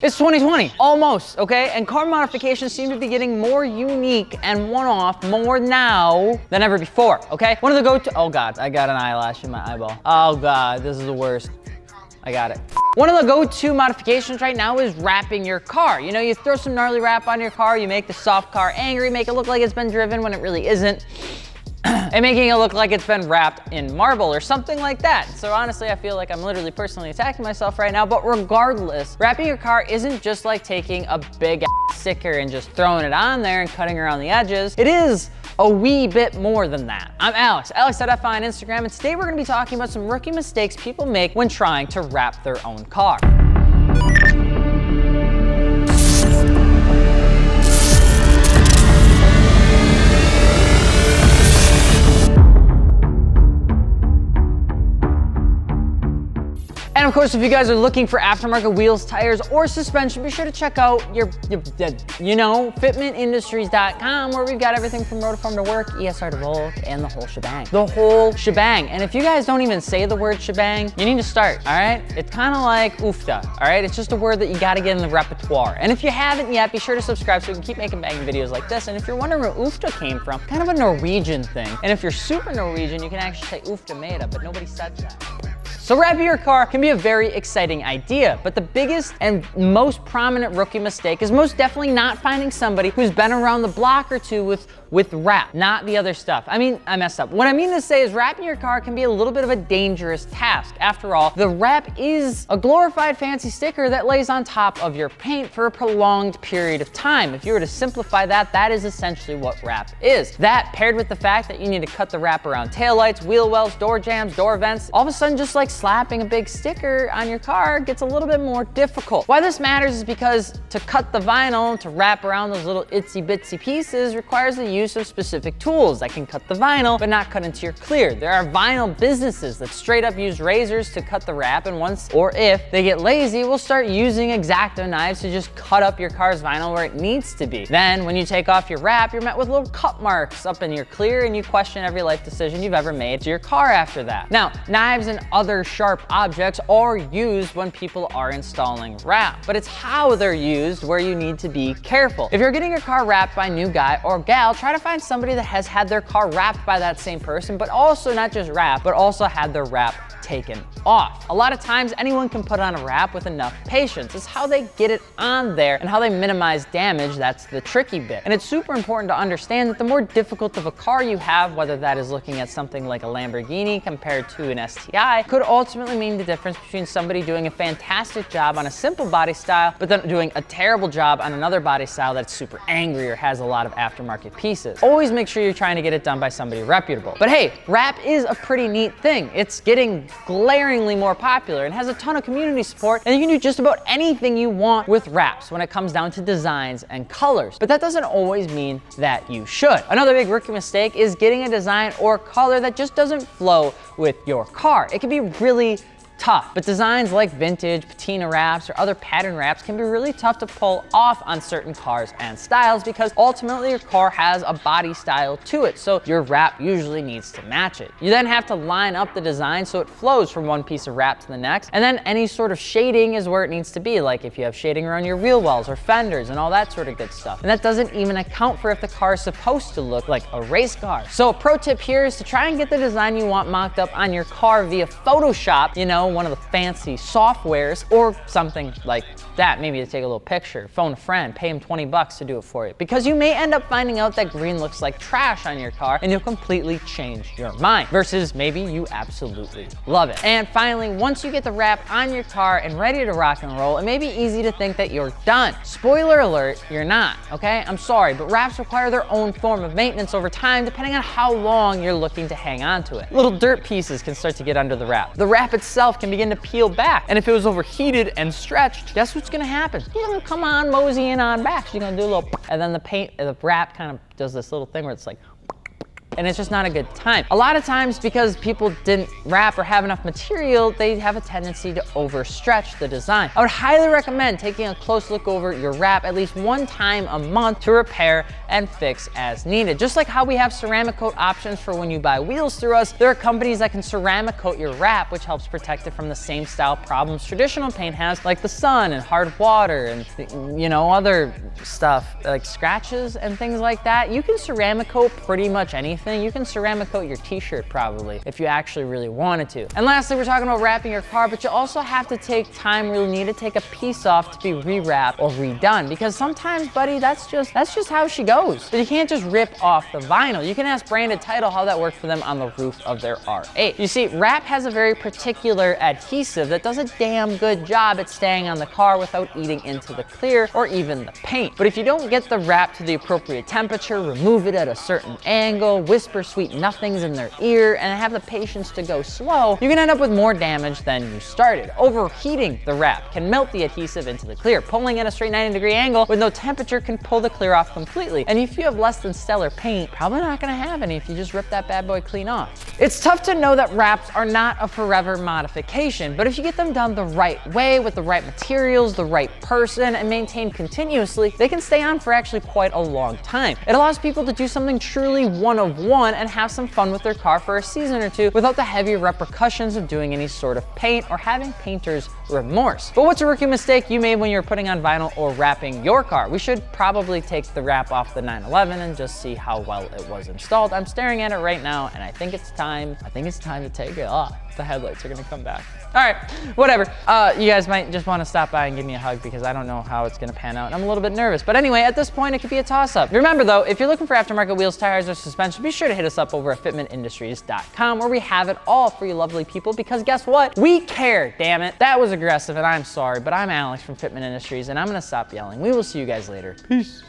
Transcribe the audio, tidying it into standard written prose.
It's 2020, almost, okay? And car modifications seem to be getting more unique and one-off more now than ever before, okay? One of the go-to, oh God, I got an eyelash in my eyeball. Oh God, this is the worst. I got it. One of the go-to modifications right now is wrapping your car. You know, you throw some gnarly wrap on your car, you make the soft car angry, make it look like it's been driven when it really isn't. And making it look like it's been wrapped in marble or something like that. So honestly, I feel like I'm literally personally attacking myself right now, but regardless, wrapping your car isn't just like taking a big ass sticker and just throwing it on there and cutting around the edges. It is a wee bit more than that. I'm Alex @FI on Instagram, and today we're gonna be talking about some rookie mistakes people make when trying to wrap their own car. And of course, if you guys are looking for aftermarket wheels, tires, or suspension, be sure to check out fitmentindustries.com, where we've got everything from Rotiform to Work, ESR to Volk, and the whole shebang. The whole shebang. And if you guys don't even say the word shebang, you need to start, all right? It's kind of like oofta, all right? It's just a word that you gotta get in the repertoire. And if you haven't yet, be sure to subscribe so we can keep making banging videos like this. And if you're wondering where oofta came from, kind of a Norwegian thing. And if you're super Norwegian, you can actually say oofta meda, but nobody said that. So wrapping your car can be a very exciting idea, but the biggest and most prominent rookie mistake is most definitely not finding somebody who's been around the block or two with wrap, not the other stuff. I mean, I messed up. What I mean to say is wrapping your car can be a little bit of a dangerous task. After all, the wrap is a glorified fancy sticker that lays on top of your paint for a prolonged period of time. If you were to simplify that, that is essentially what wrap is. That paired with the fact that you need to cut the wrap around taillights, wheel wells, door jambs, door vents, all of a sudden just like slapping a big sticker on your car gets a little bit more difficult. Why this matters is because to cut the vinyl, to wrap around those little itsy bitsy pieces requires the use of specific tools that can cut the vinyl but not cut into your clear. There are vinyl businesses that straight up use razors to cut the wrap, and once or if they get lazy, will start using X-Acto knives to just cut up your car's vinyl where it needs to be. Then when you take off your wrap, you're met with little cut marks up in your clear, and you question every life decision you've ever made to your car after that. Now, knives and other sharp objects are used when people are installing wrap, but it's how they're used where you need to be careful. If you're getting your car wrapped by a new guy or gal, try to find somebody that has had their car wrapped by that same person, but also not just wrapped, but also had their wrap taken off. A lot of times anyone can put on a wrap with enough patience. It's how they get it on there and how they minimize damage that's the tricky bit. And it's super important to understand that the more difficult of a car you have, whether that is looking at something like a Lamborghini compared to an STI, could ultimately mean the difference between somebody doing a fantastic job on a simple body style, but then doing a terrible job on another body style that's super angry or has a lot of aftermarket pieces. Always make sure you're trying to get it done by somebody reputable. But hey, wrap is a pretty neat thing. It's getting glaringly more popular and has a ton of community support, and you can do just about anything you want with wraps when it comes down to designs and colors. But that doesn't always mean that you should. Another big rookie mistake is getting a design or color that just doesn't flow with your car. It can be really tough, but designs like vintage, patina wraps, or other pattern wraps can be really tough to pull off on certain cars and styles because ultimately your car has a body style to it, so your wrap usually needs to match it. You then have to line up the design so it flows from one piece of wrap to the next, and then any sort of shading is where it needs to be, like if you have shading around your wheel wells or fenders and all that sort of good stuff. And that doesn't even account for if the car is supposed to look like a race car. So a pro tip here is to try and get the design you want mocked up on your car via Photoshop, you know, one of the fancy softwares or something like that. Maybe to take a little picture, phone a friend, pay him 20 bucks to do it for you. Because you may end up finding out that green looks like trash on your car and you'll completely change your mind versus maybe you absolutely love it. And finally, once you get the wrap on your car and ready to rock and roll, it may be easy to think that you're done. Spoiler alert, you're not, okay? I'm sorry, but wraps require their own form of maintenance over time depending on how long you're looking to hang on to it. Little dirt pieces can start to get under the wrap. The wrap itself can begin to peel back, and if it was overheated and stretched, guess what's gonna happen? You're gonna come on moseying on back. So you're gonna do a little, and then the wrap kind of does this little thing where it's like, and it's just not a good time. A lot of times because people didn't wrap or have enough material, they have a tendency to overstretch the design. I would highly recommend taking a close look over your wrap at least one time a month to repair and fix as needed. Just like how we have ceramic coat options for when you buy wheels through us, there are companies that can ceramic coat your wrap, which helps protect it from the same style problems traditional paint has, like the sun and hard water and, you know, other stuff like scratches and things like that. You can ceramic coat pretty much anything. You can ceramic coat your t-shirt probably if you actually really wanted to. And lastly, we're talking about wrapping your car, but you also have to take time where you'll need to take a piece off to be rewrapped or redone, because sometimes, buddy, that's just how she goes. But you can't just rip off the vinyl. You can ask Branded Title how that worked for them on the roof of their R8. You see, wrap has a very particular adhesive that does a damn good job at staying on the car without eating into the clear or even the paint. But if you don't get the wrap to the appropriate temperature, remove it at a certain angle, whisper sweet nothings in their ear, and have the patience to go slow, you can end up with more damage than you started. Overheating the wrap can melt the adhesive into the clear. Pulling at a straight 90-degree angle with no temperature can pull the clear off completely. And if you have less than stellar paint, probably not gonna have any if you just rip that bad boy clean off. It's tough to know that wraps are not a forever modification, but if you get them done the right way with the right materials, the right person, and maintained continuously, they can stay on for actually quite a long time. It allows people to do something truly one of one and have some fun with their car for a season or two without the heavy repercussions of doing any sort of paint or having painter's remorse. But what's a rookie mistake you made when you were putting on vinyl or wrapping your car? We should probably take the wrap off the 911 and just see how well it was installed. I'm staring at it right now and I think it's time to take it off. The headlights are gonna come back. All right, whatever. You guys might just want to stop by and give me a hug because I don't know how it's gonna pan out and I'm a little bit nervous. But anyway, at this point, it could be a toss-up. Remember though, if you're looking for aftermarket wheels, tires, or suspension, be sure to hit us up over at fitmentindustries.com where we have it all for you lovely people, because guess what? We care, damn it. That was aggressive and I'm sorry, but I'm Alex from Fitment Industries and I'm gonna stop yelling. We will see you guys later. Peace.